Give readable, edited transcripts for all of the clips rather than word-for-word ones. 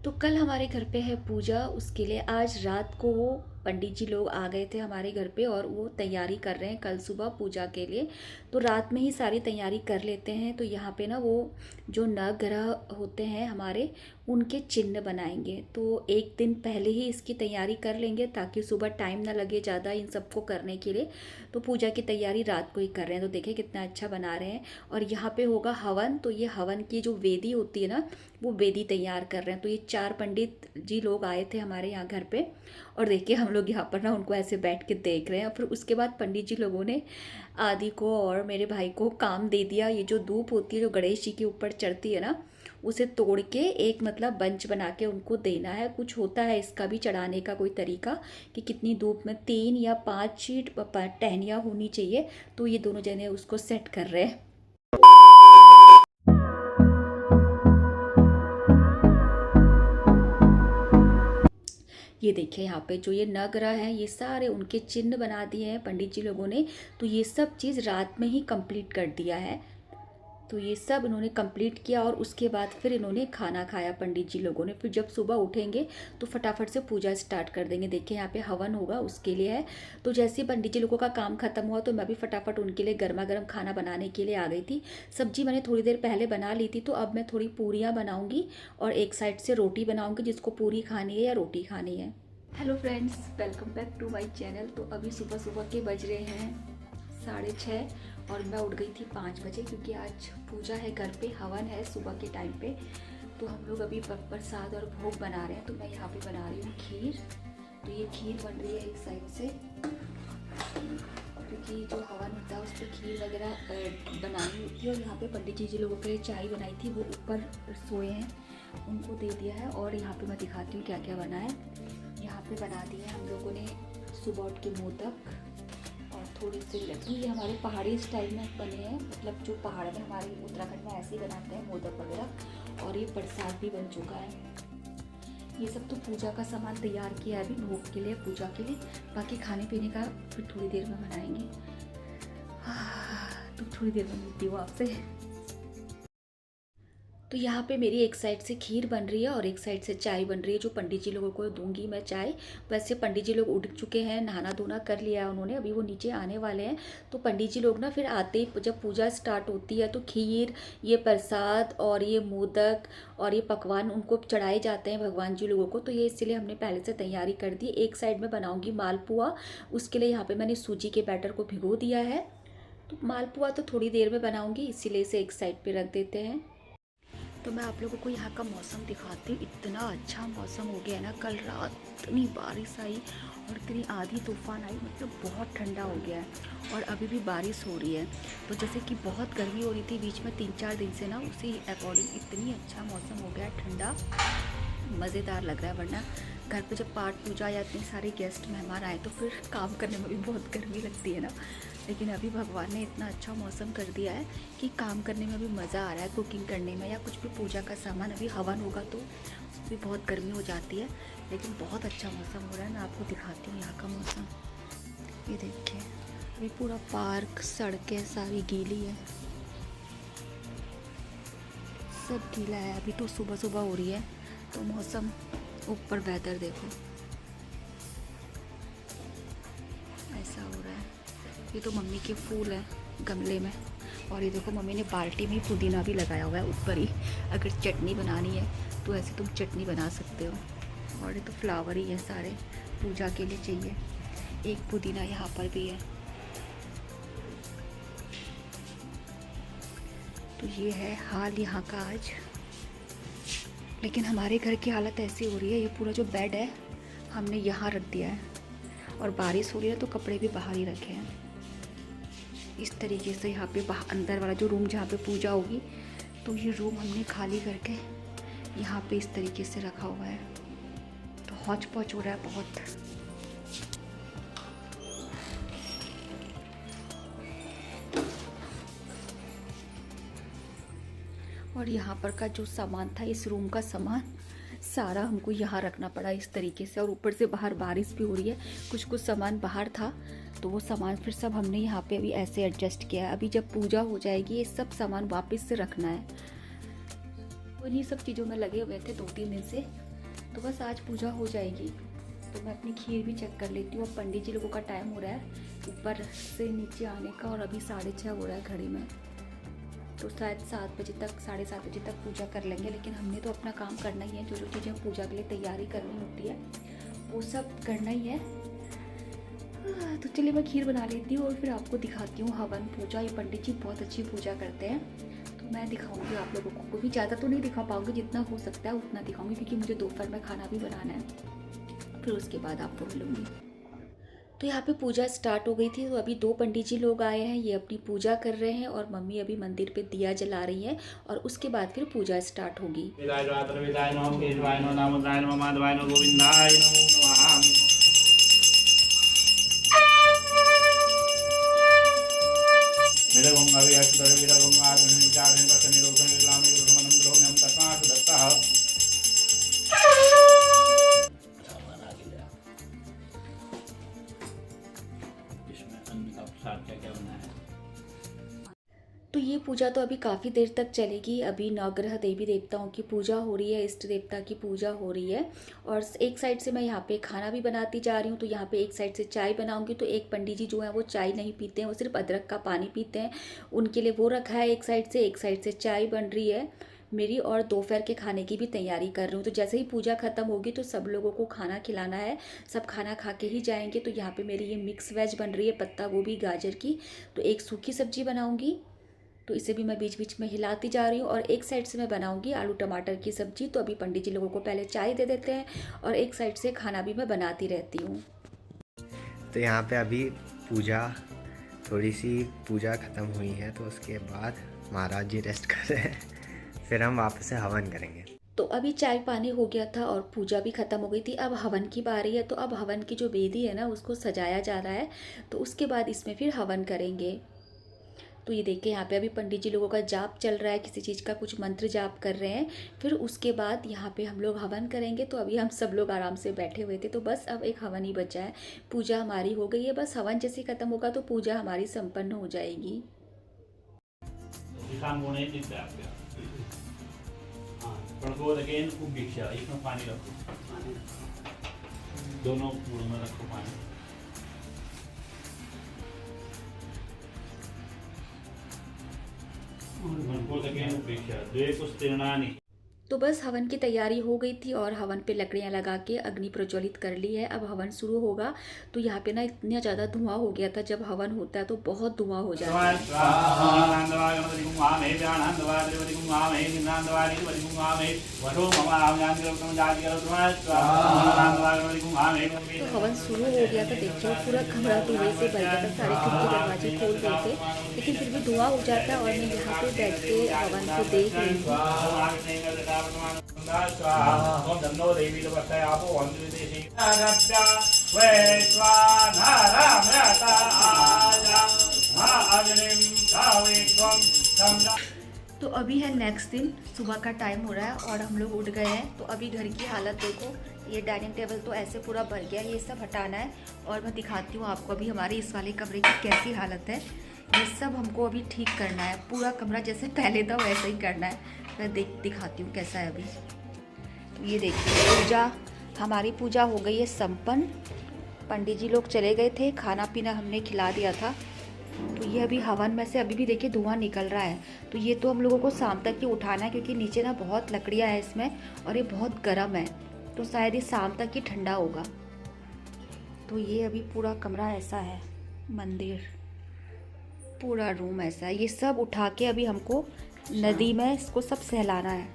तो कल हमारे घर पे है पूजा। उसके लिए आज रात को वो पंडित जी लोग आ गए थे हमारे घर पे और वो तैयारी कर रहे हैं कल सुबह पूजा के लिए। तो रात में ही सारी तैयारी कर लेते हैं। तो यहाँ पे ना वो जो नवग्रह होते हैं हमारे, उनके चिन्ह बनाएंगे। तो एक दिन पहले ही इसकी तैयारी कर लेंगे ताकि सुबह टाइम ना लगे ज़्यादा इन सबको करने के लिए। तो पूजा की तैयारी रात को ही कर रहे हैं। तो देखिए कितना अच्छा बना रहे हैं। और यहाँ पे होगा हवन। तो ये हवन की जो वेदी होती है ना, वो वेदी तैयार कर रहे हैं। तो ये 4 पंडित जी लोग आए थे हमारे यहाँ घर पे। और देखिए हम लोग यहाँ पर ना उनको ऐसे बैठ के देख रहे हैं। फिर उसके बाद पंडित जी लोगों ने आदि को और मेरे भाई को काम दे दिया। ये जो धूप होती है जो गणेश जी के ऊपर चढ़ती है ना, उसे तोड़ के एक मतलब बंच बना के उनको देना है। कुछ होता है इसका भी चढ़ाने का कोई तरीका कि कितनी धूप में 3 या 5 शीट टहनियाँ होनी चाहिए। तो ये दोनों जने उसको सेट कर रहे हैं। ये देखिए यहाँ पे जो ये नगरा है, ये सारे उनके चिन्ह बना दिए हैं पंडित जी लोगों ने। तो ये सब चीज़ रात में ही कंप्लीट कर दिया है। तो ये सब इन्होंने कंप्लीट किया और उसके बाद फिर इन्होंने खाना खाया पंडित जी लोगों ने। फिर जब सुबह उठेंगे तो फटाफट से पूजा स्टार्ट कर देंगे। देखिए यहाँ पे हवन होगा उसके लिए है। तो जैसे ही पंडित जी लोगों का काम खत्म हुआ तो मैं भी फटाफट उनके लिए गर्मा गर्म खाना बनाने के लिए आ गई थी। सब्जी मैंने थोड़ी देर पहले बना ली थी। तो अब मैं थोड़ी पूरियाँ बनाऊँगी और एक साइड से रोटी बनाऊँगी, जिसको पूरी खानी है या रोटी खानी है। Hello friends, welcome back to my channel. तो अभी सुबह सुबह के बज रहे हैं 6:30 और मैं उठ गई थी 5 बजे, क्योंकि आज पूजा है घर पे, हवन है सुबह के टाइम पे। तो हम लोग अभी प्रसाद और भोग बना रहे हैं। तो मैं यहाँ पे बना रही हूँ खीर। तो ये खीर बन रही है एक साइड से, क्योंकि जो हवन होता है उस पर खीर वगैरह बनानी होती है। और यहाँ पे पंडित जी लोगों के लिए चाय बनाई थी, वो ऊपर सोए हैं, उनको दे दिया है। और यहाँ पे मैं दिखाती हूँ क्या क्या बना है। यहाँ पे बना दिए हम लोगों ने सुबह उठ के मोदक और थोड़ी सी लड्डू। ये हमारे पहाड़ी स्टाइल में बने हैं, मतलब जो पहाड़ में हमारे उत्तराखंड में ऐसे ही बनाते हैं मोदक वगैरह। और ये प्रसाद भी बन चुका है। ये सब तो पूजा का सामान तैयार किया है अभी भोग के लिए, पूजा के लिए। बाकी खाने पीने का फिर थोड़ी देर में बनाएंगे। तो थोड़ी देर में मिलती हूँ आपसे। तो यहाँ पे मेरी एक साइड से खीर बन रही है और एक साइड से चाय बन रही है, जो पंडित जी लोगों को दूंगी मैं चाय। वैसे पंडित जी लोग उठ चुके हैं, नहाना धोना कर लिया है उन्होंने, अभी वो नीचे आने वाले हैं। तो पंडित जी लोग ना फिर आते ही जब पूजा स्टार्ट होती है तो खीर, ये प्रसाद और ये मोदक और ये पकवान उनको चढ़ाए जाते हैं भगवान जी लोगों को। तो ये इसलिए हमने पहले से तैयारी कर दी। एक साइड में बनाऊँगी मालपुआ। उसके लिए यहाँ पर मैंने सूजी के बैटर को भिगो दिया है। तो मालपुआ तो थोड़ी देर में बनाऊँगी, इसीलिए इसे एक साइड पर रख देते हैं। तो मैं आप लोगों को यहाँ का मौसम दिखाती हूँ। इतना अच्छा मौसम हो गया है ना, कल रात इतनी बारिश आई और इतनी आधी तूफान आई, मतलब बहुत ठंडा हो गया है। और अभी भी बारिश हो रही है। तो जैसे कि बहुत गर्मी हो रही थी बीच में 3-4 दिन से ना, उसी अकॉर्डिंग इतनी अच्छा मौसम हो गया है, ठंडा मज़ेदार लग रहा है। वरना घर पे जब पाठ पूजा या इतने सारे गेस्ट मेहमान आए तो फिर काम करने में भी बहुत गर्मी लगती है ना। लेकिन अभी भगवान ने इतना अच्छा मौसम कर दिया है कि काम करने में भी मज़ा आ रहा है, कुकिंग करने में या कुछ भी पूजा का सामान। अभी हवन होगा तो भी बहुत गर्मी हो जाती है, लेकिन बहुत अच्छा मौसम हो रहा है। मैं आपको दिखाती हूँ यहाँ का मौसम। ये देखिए अभी पूरा पार्क, सड़कें सारी गीली है, सब गीला है। अभी तो सुबह सुबह हो रही है तो मौसम, ऊपर वेदर देखो ऐसा हो रहा है। ये तो मम्मी के फूल है गमले में। और ये देखो मम्मी ने बाल्टी में पुदीना भी लगाया हुआ है ऊपर ही। अगर चटनी बनानी है तो ऐसे तुम चटनी बना सकते हो। और ये तो फ्लावर ही है सारे, पूजा के लिए चाहिए। एक पुदीना यहाँ पर भी है। तो ये है हाल यहाँ का आज। लेकिन हमारे घर की हालत ऐसी हो रही है, ये पूरा जो बेड है हमने यहाँ रख दिया है और बारिश हो रही है तो कपड़े भी बाहर ही रखे हैं। इस तरीके से यहाँ पे बाहर अंदर वाला जो रूम जहाँ पे पूजा होगी, तो ये रूम हमने खाली करके यहाँ पे इस तरीके से रखा हुआ है। तो हौच पौच हो रहा है बहुत। और यहाँ पर का जो सामान था, इस रूम का सामान सारा हमको यहाँ रखना पड़ा इस तरीके से। और ऊपर से बाहर बारिश भी हो रही है, कुछ सामान बाहर था तो वो सामान फिर सब हमने यहाँ पे अभी ऐसे एडजस्ट किया है। अभी जब पूजा हो जाएगी ये सब सामान वापस से रखना है। तो इन्हीं सब चीज़ों में लगे हुए थे 2-3 दिन से। तो बस आज पूजा हो जाएगी। तो मैं अपनी खीर भी चेक कर लेती हूँ। अब पंडित जी लोगों का टाइम हो रहा है ऊपर से नीचे आने का, और अभी 6:30 हो रहा है घड़ी में। तो शायद 7 बजे तक, 7:30 बजे तक पूजा कर लेंगे। लेकिन हमने तो अपना काम करना ही है, जो जो चीज़ें पूजा के लिए तैयारी करनी होती है वो सब करना ही है। तो चलिए मैं खीर बना लेती हूँ और फिर आपको दिखाती हूँ हवन पूजा। ये पंडित जी बहुत अच्छी पूजा करते हैं, तो मैं दिखाऊंगी आप लोगों को। भी ज़्यादा तो नहीं दिखा पाऊंगी, जितना हो सकता है उतना दिखाऊंगी, क्योंकि मुझे दोपहर में खाना भी बनाना है। फिर उसके बाद आपको मिलूंगी। तो यहाँ पे पूजा स्टार्ट हो गई थी। तो अभी 2 पंडित जी लोग आए हैं, ये अपनी पूजा कर रहे हैं और मम्मी अभी मंदिर पे दिया जला रही है, और उसके बाद फिर पूजा स्टार्ट होगी। तो ये पूजा तो अभी काफ़ी देर तक चलेगी। अभी नवग्रह देवी देवताओं की पूजा हो रही है, इष्ट देवता की पूजा हो रही है। और एक साइड से मैं यहाँ पे खाना भी बनाती जा रही हूँ। तो यहाँ पे एक साइड से चाय बनाऊँगी। तो एक पंडित जी जो है वो चाय नहीं पीते हैं, वो सिर्फ अदरक का पानी पीते हैं। उनके लिए वो रखा है एक साइड से चाय बन रही है मेरी, और दोपहर के खाने की भी तैयारी कर रही हूँ। तो जैसे ही पूजा ख़त्म होगी तो सब लोगों को खाना खिलाना है, सब खाना खा के ही जाएंगे। तो यहाँ पे मेरी ये मिक्स वेज बन रही है, पत्ता गोभी गाजर की। तो एक सूखी सब्जी बनाऊँगी, तो इसे भी मैं बीच बीच में हिलाती जा रही हूँ। और एक साइड से मैं बनाऊँगी आलू टमाटर की सब्ज़ी। तो अभी पंडित जी लोगों को पहले चाय दे देते हैं, और एक साइड से खाना भी मैं बनाती रहती हूँ। तो यहाँ पे अभी पूजा, थोड़ी सी पूजा ख़त्म हुई है, तो उसके बाद महाराज जी रेस्ट कर रहे हैं, फिर हम वापस से हवन करेंगे। तो अभी चाय पानी हो गया था और पूजा भी ख़त्म हो गई थी। अब हवन की बारी है। तो अब हवन की जो वेदी है ना, उसको सजाया जा रहा है। तो उसके बाद इसमें फिर हवन करेंगे। तो ये देखिए यहाँ पे अभी पंडित जी लोगों का जाप चल रहा है, किसी चीज़ का कुछ मंत्र जाप कर रहे हैं। फिर उसके बाद यहाँ पे हम लोग हवन करेंगे। तो अभी हम सब लोग आराम से बैठे हुए थे, तो बस अब एक हवन ही बचा है। पूजा हमारी हो गई है, बस हवन जैसे ख़त्म होगा तो पूजा हमारी संपन्न हो जाएगी। दोनों में रखो पानी। तो बस हवन की तैयारी हो गई थी, और हवन पे लकड़ियाँ लगा के अग्नि प्रज्वलित कर ली है। अब हवन शुरू होगा। तो यहाँ पे ना इतना ज़्यादा धुआं हो गया था, जब हवन होता है तो बहुत धुआं हो जाता है। तो हवन शुरू हो गया था, देखिए पूरा कमरा धुएं से भर गया था, सारे खिड़की दरवाजे खोल गए थे, लेकिन फिर भी धुआं हो जाता है। और मैं यहाँ पे बैठ के हवन को देख रही हूँ। तो अभी है नेक्स्ट दिन, सुबह का टाइम हो रहा है और हम लोग उठ गए हैं। तो अभी घर की हालत देखो, ये डाइनिंग टेबल तो ऐसे पूरा भर गया, ये सब हटाना है। और मैं दिखाती हूँ आपको अभी हमारे इस वाले कमरे की कैसी हालत है। ये सब हमको अभी ठीक करना है, पूरा कमरा जैसे पहले था वैसे ही करना है। मैं दिखाती हूँ कैसा है अभी। तो ये देखिए पूजा, हमारी पूजा हो गई है संपन्न। पंडित जी लोग चले गए थे, खाना पीना हमने खिला दिया था। तो ये अभी हवन में से अभी भी देखिए धुआं निकल रहा है। तो ये तो हम लोगों को शाम तक ही उठाना है, क्योंकि नीचे ना बहुत लकड़ियाँ हैं इसमें, और ये बहुत गर्म है। तो शायद ये शाम तक ही ठंडा होगा। तो ये अभी पूरा कमरा ऐसा है, मंदिर पूरा रूम ऐसा है। ये सब उठा के अभी हमको नदी में इसको सब सहलाना है।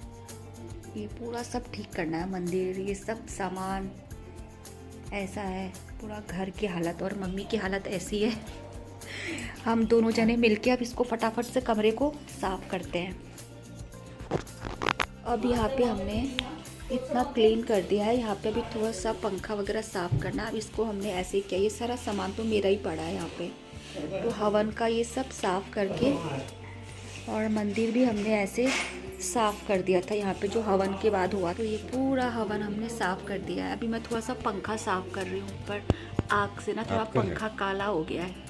ये पूरा सब ठीक करना है, मंदिर, ये सब सामान ऐसा है। पूरा घर की हालत और मम्मी की हालत ऐसी है। हम दोनों जने मिलके अब इसको फटाफट से कमरे को साफ करते हैं। अब यहाँ पे हमने इतना क्लीन कर दिया है। यहाँ पे अभी थोड़ा सा पंखा वगैरह साफ़ करना। अब इसको हमने ऐसे ही किया, ये सारा सामान तो मेरा ही पड़ा है यहाँ पे। तो हवन का ये सब साफ़ करके, और मंदिर भी हमने ऐसे साफ़ कर दिया था। यहाँ पे जो हवन के बाद हुआ, तो ये पूरा हवन हमने साफ़ कर दिया है। अभी मैं थोड़ा सा पंखा साफ़ कर रही हूँ, ऊपर आग से ना थोड़ा पंखा काला हो गया है।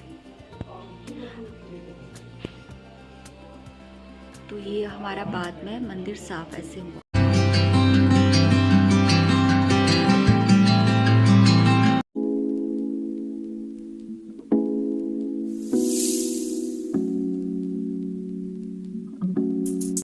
तो ये हमारा बाद में मंदिर साफ़ ऐसे हुआ।